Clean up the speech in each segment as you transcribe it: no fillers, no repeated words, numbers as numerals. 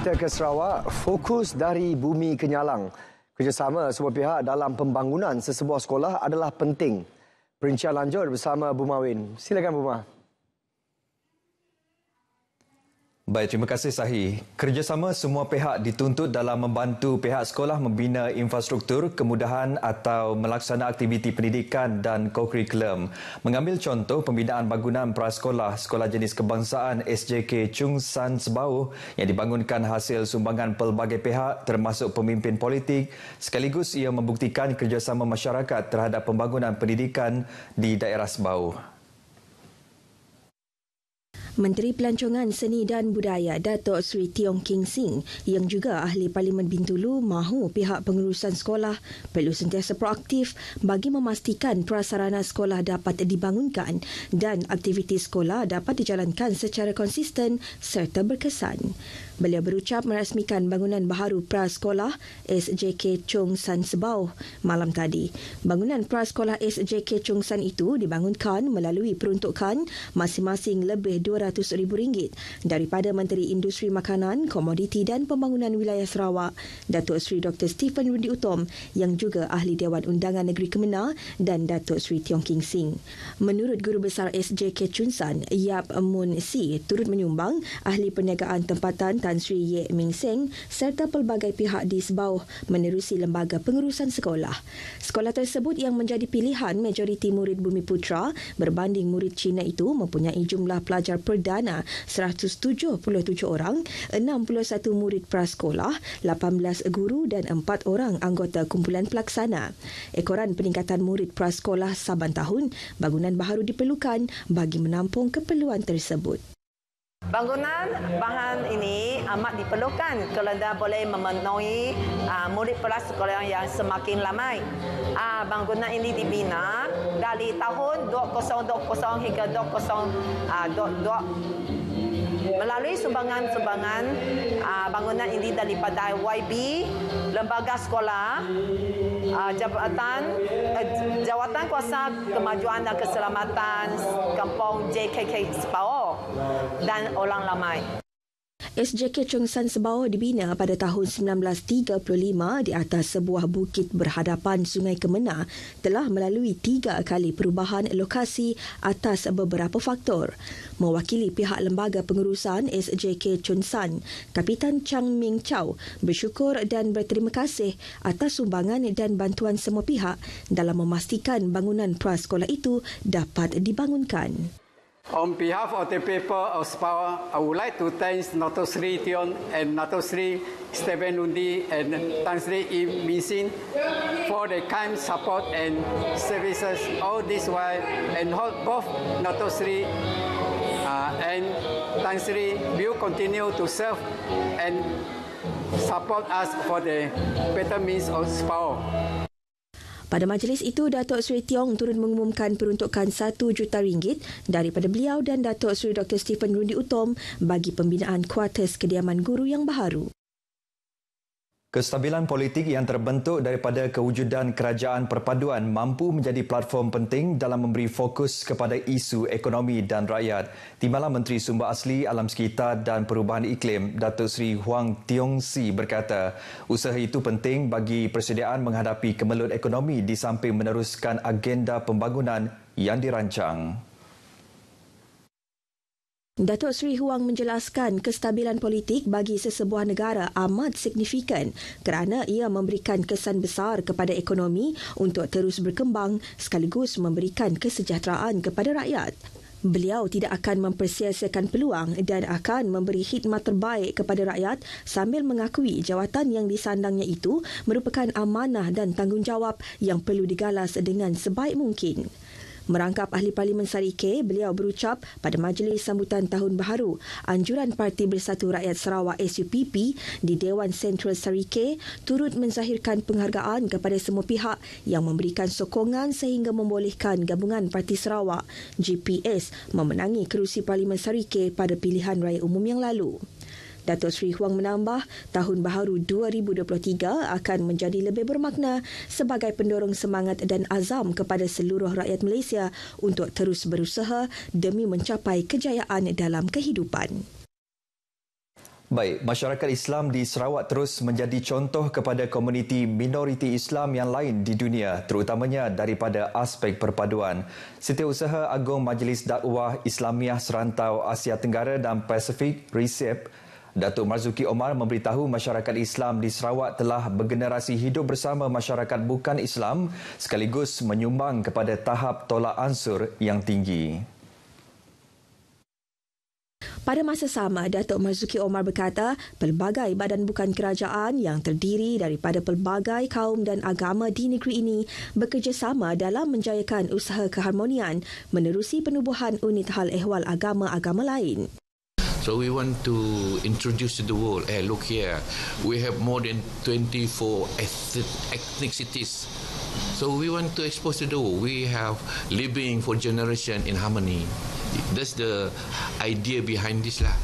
Kita ke Sarawak, fokus dari bumi ke nyalang. Kerjasama semua pihak dalam pembangunan sesebuah sekolah adalah penting. Perincian lanjut bersama Bu Mawin. Silakan Bu Ma. Baik, terima kasih Sahi. Kerjasama semua pihak dituntut dalam membantu pihak sekolah membina infrastruktur, kemudahan atau melaksana aktiviti pendidikan dan kokurikulum. Mengambil contoh pembinaan bangunan prasekolah Sekolah Jenis Kebangsaan SJK Chung San Sebauh yang dibangunkan hasil sumbangan pelbagai pihak termasuk pemimpin politik, sekaligus ia membuktikan kerjasama masyarakat terhadap pembangunan pendidikan di daerah Sebauh. Menteri Pelancongan Seni dan Budaya Datuk Seri Tiong King Sing yang juga Ahli Parlimen Bintulu mahu pihak pengurusan sekolah perlu sentiasa proaktif bagi memastikan prasarana sekolah dapat dibangunkan dan aktiviti sekolah dapat dijalankan secara konsisten serta berkesan. Beliau berucap merasmikan bangunan baharu prasekolah SJK Chung San Sebauh malam tadi. Bangunan prasekolah SJK Chung San itu dibangunkan melalui peruntukan masing-masing lebih RM200,000 daripada Menteri Industri Makanan, Komoditi dan Pembangunan Wilayah Sarawak, Datuk Seri Dr. Stephen Rudy Utom yang juga Ahli Dewan Undangan Negeri Kemenar dan Datuk Seri Tiong King Sing. Menurut Guru Besar SJK Chung San, Yap Mun Si turut menyumbang Ahli Perniagaan Tempatan Tan Sri Ye Ming Seng serta pelbagai pihak di Sebauh menerusi lembaga pengurusan sekolah. Sekolah tersebut yang menjadi pilihan majoriti murid Bumiputra berbanding murid Cina itu mempunyai jumlah pelajar perdana 177 orang, 61 murid prasekolah, 18 guru dan 4 orang anggota kumpulan pelaksana. Ekoran peningkatan murid prasekolah saban tahun, bangunan baharu diperlukan bagi menampung keperluan tersebut. Bangunan bahan ini amat diperlukan kerana boleh memenuhi murid prasekolah yang semakin ramai. Bangunan ini dibina dari tahun 2020 hingga 2022 melalui sumbangan-sumbangan bangunan ini daripada YB, lembaga sekolah, Jawatan Kuasa Kemajuan dan Keselamatan Kampung JKK Sebauh dan orang ramai. SJK Chung San Sebauh dibina pada tahun 1935 di atas sebuah bukit berhadapan Sungai Kemenar telah melalui 3 kali perubahan lokasi atas beberapa faktor. Mewakili pihak lembaga pengurusan SJK Chung San, Kapitan Chang Ming Chow bersyukur dan berterima kasih atas sumbangan dan bantuan semua pihak dalam memastikan bangunan prasekolah itu dapat dibangunkan. On behalf of the people of Sebauh, I would like to thank Datuk Seri Tiong and Datuk Seri Stephen Rudy and Tan Sri Im Min Sin for the kind support and services all this while, and hope both Datuk Seri and Tan Sri will continue to serve and support us for the better means of Sebauh. Pada majlis itu, Datuk Seri Tiong turut mengumumkan peruntukan RM1 juta daripada beliau dan Datuk Seri Dr. Stephen Rudy Utom bagi pembinaan kuartus kediaman guru yang baharu. Kestabilan politik yang terbentuk daripada kewujudan kerajaan perpaduan mampu menjadi platform penting dalam memberi fokus kepada isu ekonomi dan rakyat. Timbalan Menteri Sumber Asli, Alam Sekitar dan Perubahan Iklim, Datuk Seri Huang Tiong Si berkata, usaha itu penting bagi persediaan menghadapi kemelut ekonomi di samping meneruskan agenda pembangunan yang dirancang. Datuk Seri Huang menjelaskan kestabilan politik bagi sesebuah negara amat signifikan kerana ia memberikan kesan besar kepada ekonomi untuk terus berkembang sekaligus memberikan kesejahteraan kepada rakyat. Beliau tidak akan mempersia-siakan peluang dan akan memberi khidmat terbaik kepada rakyat sambil mengakui jawatan yang disandangnya itu merupakan amanah dan tanggungjawab yang perlu digalas dengan sebaik mungkin. Merangkap Ahli Parlimen Sarike, beliau berucap pada majlis sambutan Tahun Baharu Anjuran Parti Bersatu Rakyat Sarawak SUPP di Dewan Sentral Sarike turut menzahirkan penghargaan kepada semua pihak yang memberikan sokongan sehingga membolehkan Gabungan Parti Sarawak GPS memenangi kerusi Parlimen Sarike pada pilihan raya umum yang lalu. Datuk Seri Huang menambah, Tahun Baharu 2023 akan menjadi lebih bermakna sebagai pendorong semangat dan azam kepada seluruh rakyat Malaysia untuk terus berusaha demi mencapai kejayaan dalam kehidupan. Baik, masyarakat Islam di Sarawak terus menjadi contoh kepada komuniti minoriti Islam yang lain di dunia, terutamanya daripada aspek perpaduan. Setiausaha Agung Majlis Dakwah Islamiah Serantau Asia Tenggara dan Pasifik, RISEP, Datuk Marzuki Omar memberitahu masyarakat Islam di Sarawak telah bergenerasi hidup bersama masyarakat bukan Islam sekaligus menyumbang kepada tahap tolak ansur yang tinggi. Pada masa sama, Datuk Marzuki Omar berkata, pelbagai badan bukan kerajaan yang terdiri daripada pelbagai kaum dan agama di negeri ini bekerjasama dalam menjayakan usaha keharmonian menerusi penubuhan unit hal ehwal agama-agama lain. So we want to introduce to the world, look here, we have more than 24 ethnicities. So we want to expose to the world, we have living for generation in harmony. That's the idea behind this lah.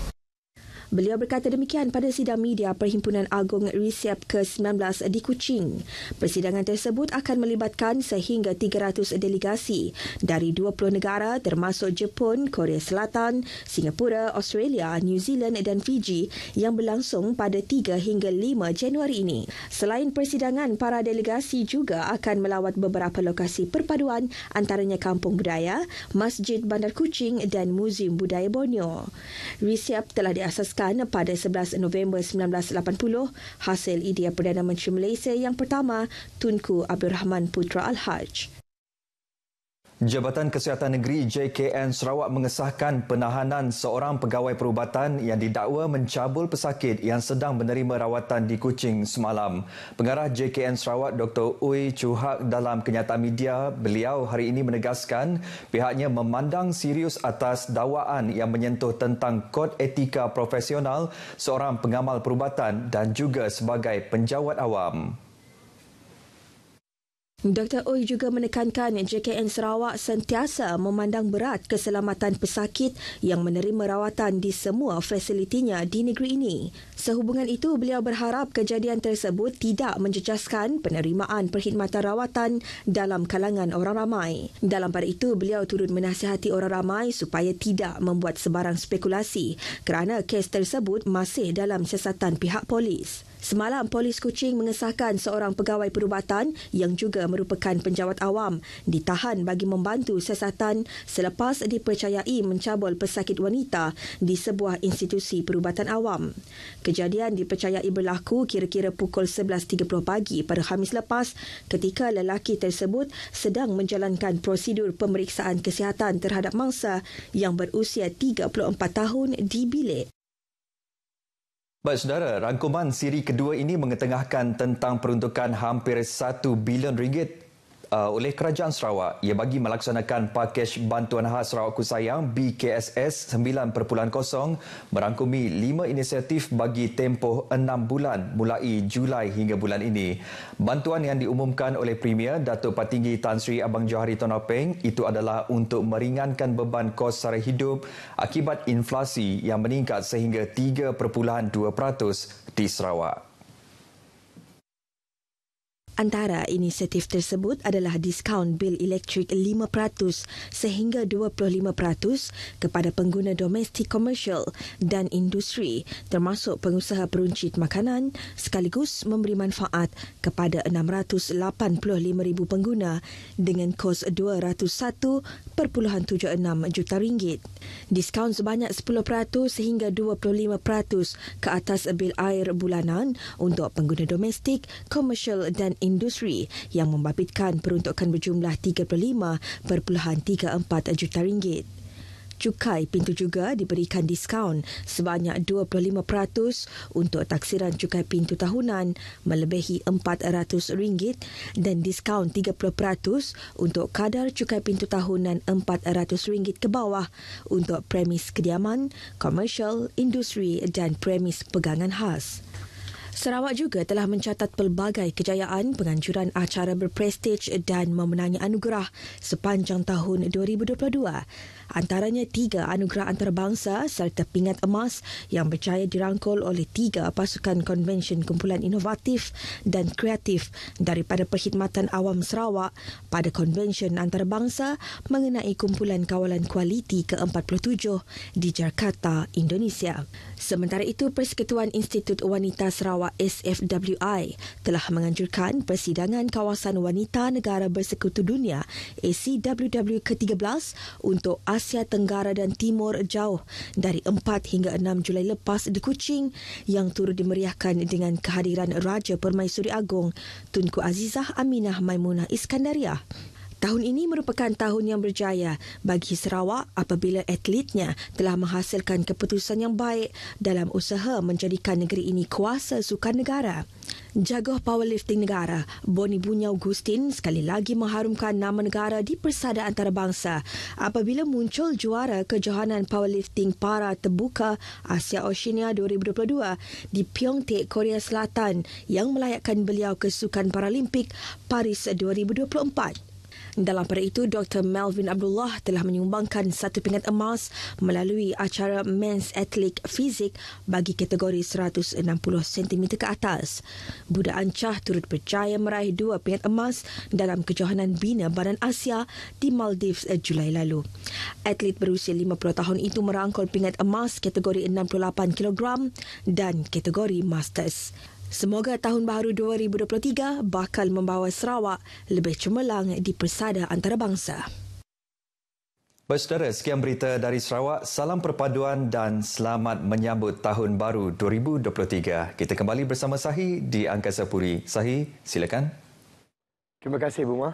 Beliau berkata demikian pada sidang media Perhimpunan Agung RISEP ke-19 di Kuching. Persidangan tersebut akan melibatkan sehingga 300 delegasi dari 20 negara termasuk Jepun, Korea Selatan, Singapura, Australia, New Zealand dan Fiji yang berlangsung pada 3 hingga 5 Januari ini. Selain persidangan, para delegasi juga akan melawat beberapa lokasi perpaduan antaranya Kampung Budaya, Masjid Bandar Kuching dan Muzium Budaya Borneo. RISEP telah diasaskan pada 11 November 1980 hasil idea Perdana Menteri Malaysia yang pertama, Tunku Abdul Rahman Putra Al-Haj. Jabatan Kesihatan Negeri JKN Sarawak mengesahkan penahanan seorang pegawai perubatan yang didakwa mencabul pesakit yang sedang menerima rawatan di Kuching semalam. Pengarah JKN Sarawak Dr. Uy Chu Hak dalam kenyataan media, beliau hari ini menegaskan pihaknya memandang serius atas dakwaan yang menyentuh tentang kod etika profesional seorang pengamal perubatan dan juga sebagai penjawat awam. Dr. Uy juga menekankan JKN Sarawak sentiasa memandang berat keselamatan pesakit yang menerima rawatan di semua fasilitinya di negeri ini. Sehubungan itu, beliau berharap kejadian tersebut tidak menjejaskan penerimaan perkhidmatan rawatan dalam kalangan orang ramai. Dalam pada itu, beliau turut menasihati orang ramai supaya tidak membuat sebarang spekulasi kerana kes tersebut masih dalam siasatan pihak polis. Semalam, Polis Kuching mengesahkan seorang pegawai perubatan yang juga merupakan penjawat awam ditahan bagi membantu siasatan selepas dipercayai mencabul pesakit wanita di sebuah institusi perubatan awam. Kejadian dipercayai berlaku kira-kira pukul 11.30 pagi pada Khamis lepas ketika lelaki tersebut sedang menjalankan prosedur pemeriksaan kesihatan terhadap mangsa yang berusia 34 tahun di bilik. Baik saudara, rangkuman siri kedua ini mengetengahkan tentang peruntukan hampir 1 bilion ringgit oleh Kerajaan Sarawak. Ia bagi melaksanakan pakej Bantuan Khas Sarawak Kusayang BKSS 9.0 merangkumi 5 inisiatif bagi tempoh 6 bulan mulai Julai hingga bulan ini. Bantuan yang diumumkan oleh Premier Datuk Patinggi Tan Sri Abang Johari Tonopeng itu adalah untuk meringankan beban kos sara hidup akibat inflasi yang meningkat sehingga 3.2% di Sarawak. Antara inisiatif tersebut adalah diskaun bil elektrik 5% sehingga 25% kepada pengguna domestik komersial dan industri termasuk pengusaha peruncit makanan sekaligus memberi manfaat kepada 685,000 pengguna dengan kos 201.76 juta ringgit. Diskaun sebanyak 10% sehingga 25% ke atas bil air bulanan untuk pengguna domestik, komersial dan industri yang membabitkan peruntukan berjumlah 35.34 juta ringgit. Cukai pintu juga diberikan diskaun sebanyak 25% untuk taksiran cukai pintu tahunan melebihi RM400 dan diskaun 30% untuk kadar cukai pintu tahunan RM400 ke bawah untuk premis kediaman, komersial, industri dan premis pegangan khas. Sarawak juga telah mencatat pelbagai kejayaan penganjuran acara berprestij dan memenangi anugerah sepanjang tahun 2022. Antaranya 3 anugerah antarabangsa serta pingat emas yang berjaya dirangkul oleh 3 pasukan konvensyen kumpulan inovatif dan kreatif daripada Perkhidmatan Awam Sarawak pada konvensyen antarabangsa mengenai kumpulan kawalan kualiti ke-47 di Jakarta, Indonesia. Sementara itu, Persekutuan Institut Wanita Sarawak SFWI telah menganjurkan Persidangan Kawasan Wanita Negara Bersekutu Dunia ACWW ke-13 untuk Asia Tenggara dan Timur Jauh dari 4 hingga 6 Julai lepas di Kuching yang turut dimeriahkan dengan kehadiran Raja Permaisuri Agong Tunku Azizah Aminah Maimunah Iskandariah. Tahun ini merupakan tahun yang berjaya bagi Sarawak apabila atletnya telah menghasilkan keputusan yang baik dalam usaha menjadikan negeri ini kuasa sukan negara. Jagoh powerlifting negara, Boni Bunyau Gustin sekali lagi mengharumkan nama negara di persada antarabangsa apabila muncul juara kejohanan powerlifting para terbuka Asia Oceania 2022 di Pyeongtaek, Korea Selatan yang melayakkan beliau ke Sukan Paralimpik Paris 2024. Dalam pada itu, Dr. Melvin Abdullah telah menyumbangkan 1 pingat emas melalui acara Men's Athletic Fizik bagi kategori 160 cm ke atas. Budak Ancah turut berjaya meraih 2 pingat emas dalam kejohanan bina Badan Asia di Maldives Julai lalu. Atlet berusia 50 tahun itu merangkul pingat emas kategori 68 kg dan kategori Masters. Semoga tahun baru 2023 bakal membawa Sarawak lebih cemerlang di persada antarabangsa. Baik saudara, sekian berita dari Sarawak. Salam perpaduan dan selamat menyambut tahun baru 2023. Kita kembali bersama Sahi di Angkasa Puri. Sahi, silakan. Terima kasih, Buma.